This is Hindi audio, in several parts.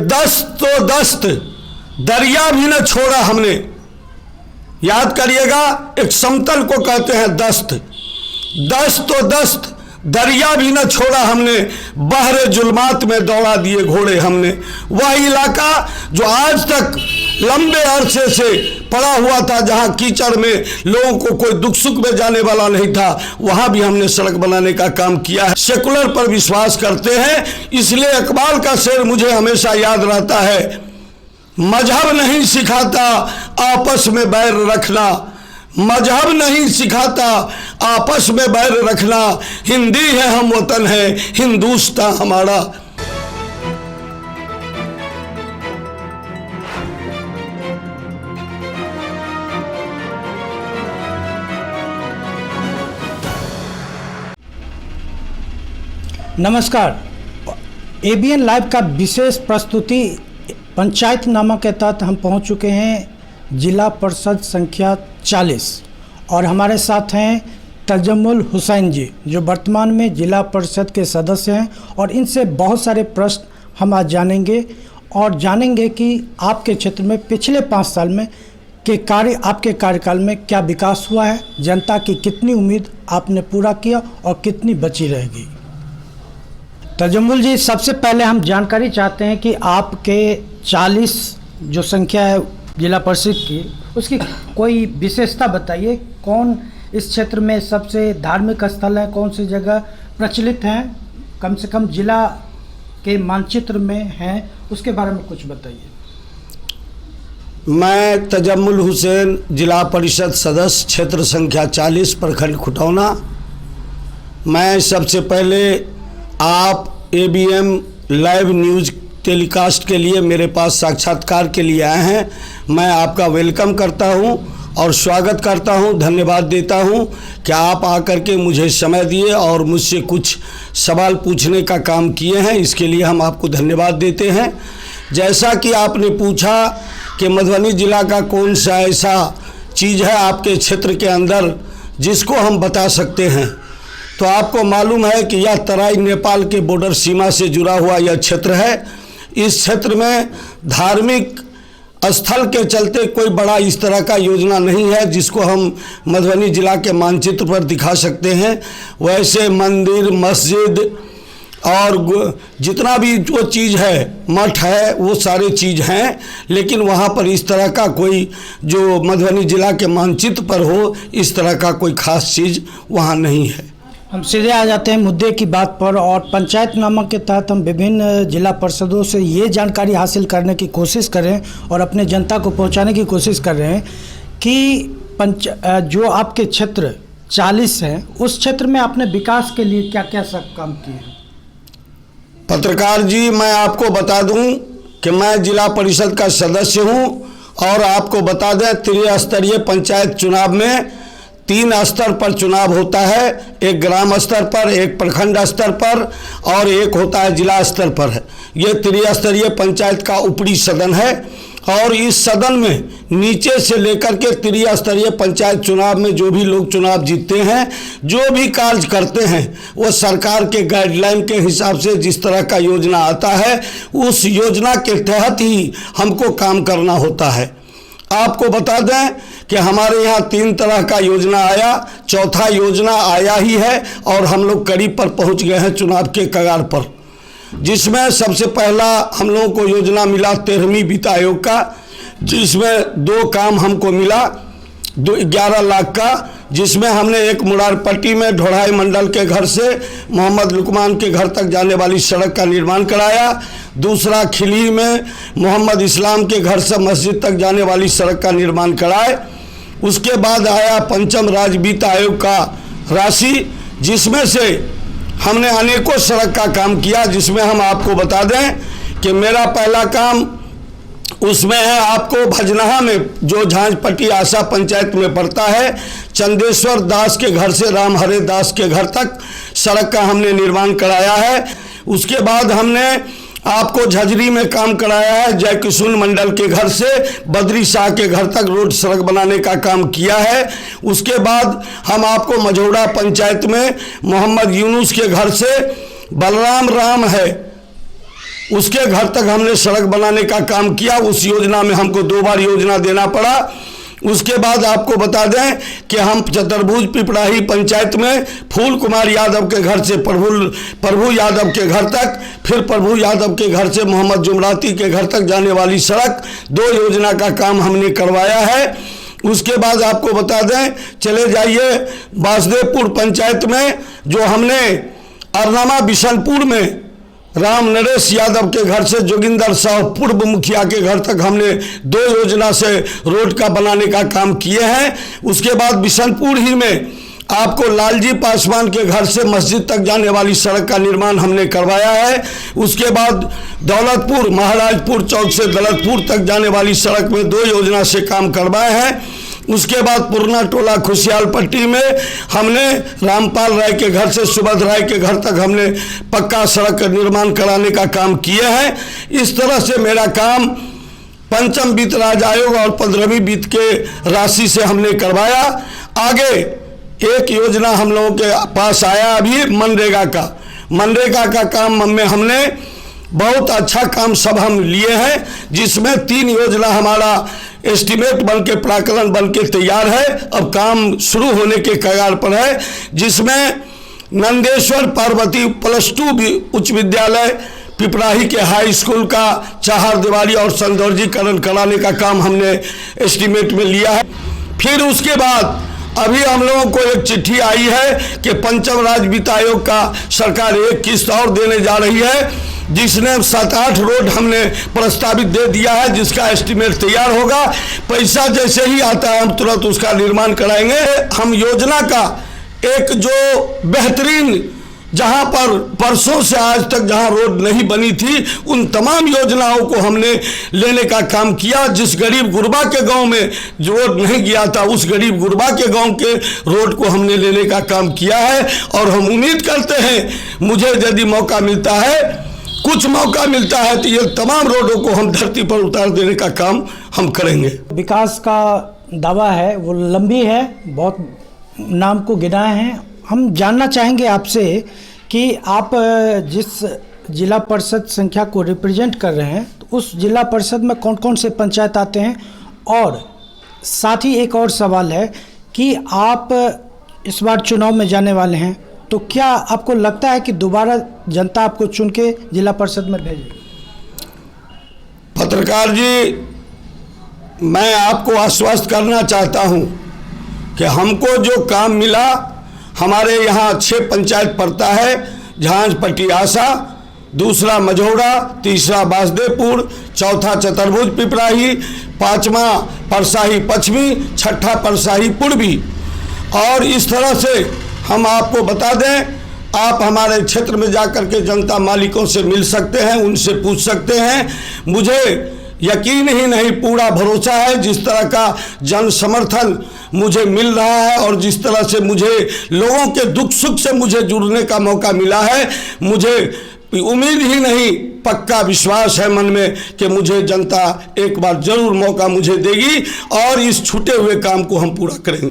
दस्त तो दस्त दरिया भी न छोड़ा हमने। याद करिएगा, एक समतल को कहते हैं दस्त। दस्त तो दस्त दरिया भी न छोड़ा हमने, बहरे जुल्मात में दौड़ा दिए घोड़े हमने। वह इलाका जो आज तक लंबे अरसे से पड़ा हुआ था, जहां कीचड़ में लोगों को कोई दुख सुख में जाने वाला नहीं था, वहां भी हमने सड़क बनाने का काम किया है। सेकुलर पर विश्वास करते हैं, इसलिए इकबाल का शेर मुझे हमेशा याद रहता है, मजहब नहीं सिखाता आपस में बैर रखना, मजहब नहीं सिखाता आपस में बैर रखना, हिंदी है हम वतन है हिंदुस्तान हमारा। नमस्कार, एबीएन लाइव का विशेष प्रस्तुति पंचायतनामा के तहत हम पहुंच चुके हैं जिला परिषद संख्या 40 और हमारे साथ हैं तजम्मुल हुसैन जी, जो वर्तमान में जिला परिषद के सदस्य हैं। और इनसे बहुत सारे प्रश्न हम आज जानेंगे और जानेंगे कि आपके क्षेत्र में पिछले 5 साल में के कार्य, आपके कार्यकाल में क्या विकास हुआ है, जनता की कितनी उम्मीद आपने पूरा किया और कितनी बची रहेगी। तजम्मुल जी, सबसे पहले हम जानकारी चाहते हैं कि आपके 40 जो संख्या है जिला परिषद की, उसकी कोई विशेषता बताइए। कौन इस क्षेत्र में सबसे धार्मिक स्थल है, कौन सी जगह प्रचलित हैं, कम से कम जिला के मानचित्र में हैं, उसके बारे में कुछ बताइए। मैं तजम्मुल हुसैन, जिला परिषद सदस्य, क्षेत्र संख्या 40, प्रखंड खुटौना। मैं सबसे पहले आप एबीएन लाइव न्यूज़ टेलीकास्ट के लिए मेरे पास साक्षात्कार के लिए आए हैं। मैं आपका वेलकम करता हूं और स्वागत करता हूं, धन्यवाद देता हूं कि आप आकर के मुझे समय दिए और मुझसे कुछ सवाल पूछने का काम किए हैं। इसके लिए हम आपको धन्यवाद देते हैं। जैसा कि आपने पूछा कि मधुबनी जिला का कौन सा ऐसा चीज़ है आपके क्षेत्र के अंदर जिसको हम बता सकते हैं, तो आपको मालूम है कि यह तराई नेपाल के बॉर्डर सीमा से जुड़ा हुआ यह क्षेत्र है। इस क्षेत्र में धार्मिक स्थल के चलते कोई बड़ा इस तरह का योजना नहीं है जिसको हम मधुबनी जिला के मानचित्र पर दिखा सकते हैं। वैसे मंदिर, मस्जिद और जितना भी जो चीज़ है, मठ है, वो सारे चीज़ हैं, लेकिन वहाँ पर इस तरह का कोई जो मधुबनी जिला के मानचित्र पर हो, इस तरह का कोई ख़ास चीज़ वहाँ नहीं है। हम सीधे आ जाते हैं मुद्दे की बात पर। और पंचायतनामा के तहत हम विभिन्न जिला परिषदों से ये जानकारी हासिल करने की कोशिश कर रहे हैं और अपने जनता को पहुंचाने की कोशिश कर रहे हैं कि जो आपके क्षेत्र 40 है, उस क्षेत्र में आपने विकास के लिए क्या क्या सब काम किए हैं। पत्रकार जी, मैं आपको बता दूं कि मैं जिला परिषद का सदस्य हूं और आपको बता दें, त्रिस्तरीय पंचायत चुनाव में 3 स्तर पर चुनाव होता है, एक ग्राम स्तर पर, एक प्रखंड स्तर पर और एक होता है जिला स्तर पर है। ये त्रिस्तरीय पंचायत का ऊपरी सदन है और इस सदन में नीचे से लेकर के त्रिस्तरीय पंचायत चुनाव में जो भी लोग चुनाव जीतते हैं, जो भी कार्य करते हैं, वो सरकार के गाइडलाइन के हिसाब से जिस तरह का योजना आता है, उस योजना के तहत ही हमको काम करना होता है। आपको बता दें कि हमारे यहाँ 3 तरह का योजना आया, चौथा योजना आया ही है और हम लोग करीब पर पहुँच गए हैं चुनाव के कगार पर, जिसमें सबसे पहला हम लोगों को योजना मिला 13वीं वित्त आयोग का, जिसमें 2 काम हमको मिला 11 लाख का, जिसमें हमने एक मुरारपट्टी में ढोढ़ाई मंडल के घर से मोहम्मद लुकमान के घर तक जाने वाली सड़क का निर्माण कराया। दूसरा, खिली में मोहम्मद इस्लाम के घर से मस्जिद तक जाने वाली सड़क का निर्माण कराए। उसके बाद आया 5म राज्य वित्त आयोग का राशि, जिसमें से हमने अनेकों सड़क का काम किया, जिसमें हम आपको बता दें कि मेरा पहला काम उसमें है आपको भजनहा में, जो झांझपट्टी आशा पंचायत में पड़ता है, चंदेश्वर दास के घर से राम हरे दास के घर तक सड़क का हमने निर्माण कराया है। उसके बाद हमने आपको झजरी में काम कराया है, जय किशुन मंडल के घर से बद्री शाह के घर तक रोड सड़क बनाने का काम किया है। उसके बाद हम आपको मझौड़ा पंचायत में मोहम्मद यूनुस के घर से बलराम राम है उसके घर तक हमने सड़क बनाने का काम किया। उस योजना में हमको 2 बार योजना देना पड़ा। उसके बाद आपको बता दें कि हम चतुर्भुज पिपराही पंचायत में फूल कुमार यादव के घर से प्रभु यादव के घर तक, फिर प्रभु यादव के घर से मोहम्मद जुमराती के घर तक जाने वाली सड़क 2 योजना का काम हमने करवाया है। उसके बाद आपको बता दें, चले जाइए वासुदेवपुर पंचायत में जो हमने अरनामा बिशनपुर में राम नरेश यादव के घर से जोगिंदर साहब पूर्व मुखिया के घर तक हमने 2 योजना से रोड का बनाने का काम किए हैं। उसके बाद बिशनपुर ही में आपको लालजी पासवान के घर से मस्जिद तक जाने वाली सड़क का निर्माण हमने करवाया है। उसके बाद दौलतपुर महाराजपुर चौक से दौलतपुर तक जाने वाली सड़क में 2 योजना से काम करवाए हैं। उसके बाद पुरना टोला खुशियाल पट्टी में हमने रामपाल राय के घर से सुबध राय के घर तक हमने पक्का सड़क का निर्माण कराने का काम किए हैं। इस तरह से मेरा काम पंचम वित्त राज्य आयोग और 15वीं वित्त के राशि से हमने करवाया। आगे एक योजना हम लोगों के पास आया अभी मनरेगा का काम में हमने बहुत अच्छा काम सब हम लिए हैं, जिसमें 3 योजना हमारा एस्टीमेट बन के प्राकलन बन के तैयार है। अब काम शुरू होने के कगार पर है, जिसमें नंदेश्वर पार्वती +2 उच्च विद्यालय पिपराही के हाई स्कूल का 4 दीवारी और सौंदर्यीकरण कराने का काम हमने एस्टीमेट में लिया है। फिर उसके बाद अभी हम लोगों को एक चिट्ठी आई है कि पंचम राज्य वित्त आयोग का सरकार एक किस्त और देने जा रही है, जिसने 7-8 रोड हमने प्रस्तावित दे दिया है, जिसका एस्टीमेट तैयार होगा। पैसा जैसे ही आता है हम तुरंत उसका निर्माण कराएंगे। हम योजना का एक जो बेहतरीन, जहां पर परसों से आज तक जहां रोड नहीं बनी थी, उन तमाम योजनाओं को हमने लेने का काम किया। जिस गरीब गुरबा के गांव में जो रोड नहीं गया था, उस गरीब गुरबा के गांव के रोड को हमने लेने का काम किया है। और हम उम्मीद करते हैं मुझे यदि मौका मिलता है, कुछ मौका मिलता है, तो ये तमाम रोडों को हम धरती पर उतार देने का काम हम करेंगे। विकास का दावा है वो लंबी है, बहुत नाम को गिनाए हैं। हम जानना चाहेंगे आपसे कि आप जिस जिला परिषद संख्या को रिप्रेजेंट कर रहे हैं, तो उस जिला परिषद में कौन कौन से पंचायत आते हैं। और साथ ही एक और सवाल है कि आप इस बार चुनाव में जाने वाले हैं, तो क्या आपको लगता है कि दोबारा जनता आपको चुन के जिला परिषद में भेजेगी? पत्रकार जी, मैं आपको आश्वस्त करना चाहता हूं कि हमको जो काम मिला, हमारे यहाँ 6 पंचायत पड़ता है। झांझ पटियासा, दूसरा मझौड़ा, तीसरा वासुदेवपुर, चौथा चतुर्भुज पिपराही, 5वां परसाही पश्चिमी, 6ठा परसाही पूर्वी। और इस तरह से हम आपको बता दें, आप हमारे क्षेत्र में जाकर के जनता मालिकों से मिल सकते हैं, उनसे पूछ सकते हैं। मुझे यकीन ही नहीं, पूरा भरोसा है। जिस तरह का जन समर्थन मुझे मिल रहा है और जिस तरह से मुझे लोगों के दुख सुख से मुझे जुड़ने का मौका मिला है, मुझे उम्मीद ही नहीं, पक्का विश्वास है मन में कि मुझे जनता एक बार जरूर मौका मुझे देगी और इस छूटे हुए काम को हम पूरा करेंगे।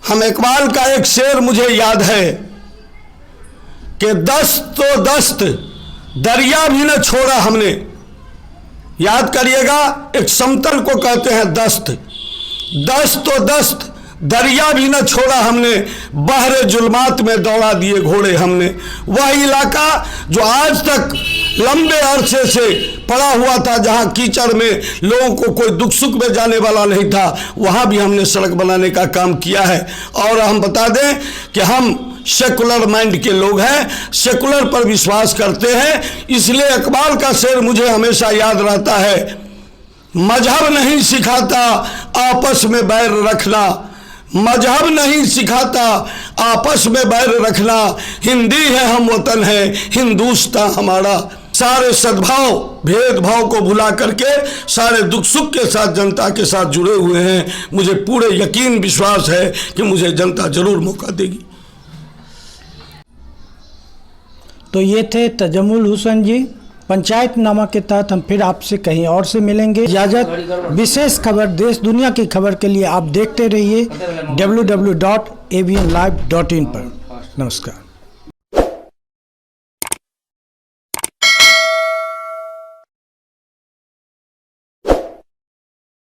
हम इकबाल का एक शेर मुझे याद है कि दस्त तो दस्त दरिया भी न छोड़ा हमने। याद करिएगा, एक समतल को कहते हैं दस्त। दस्त तो दस्त दरिया भी न छोड़ा हमने, बहरे जुल्मात में दौड़ा दिए घोड़े हमने। वह इलाका जो आज तक लंबे अरसे से पड़ा हुआ था, जहां कीचड़ में लोगों को कोई दुख सुख में जाने वाला नहीं था, वहां भी हमने सड़क बनाने का काम किया है। और हम बता दें कि हम सेकुलर माइंड के लोग हैं, सेकुलर पर विश्वास करते हैं। इसलिए इकबाल का शेर मुझे हमेशा याद रहता है, मजहब नहीं सिखाता आपस में बैर रखना, मजहब नहीं सिखाता आपस में बैर रखना, हिंदी है हम वतन है हिंदुस्तान हमारा। सारे सद्भाव भेदभाव को भुला करके सारे दुख सुख के साथ जनता के साथ जुड़े हुए हैं। मुझे पूरे यकीन विश्वास है कि मुझे जनता जरूर मौका देगी। तो ये थे तजम्मुल हुसैन जी। पंचायतनामा के तहत हम फिर आपसे कहीं और से मिलेंगे। इजाज़त। विशेष खबर, देश दुनिया की खबर के लिए आप देखते रहिए www.avnlive.in पर। नमस्कार।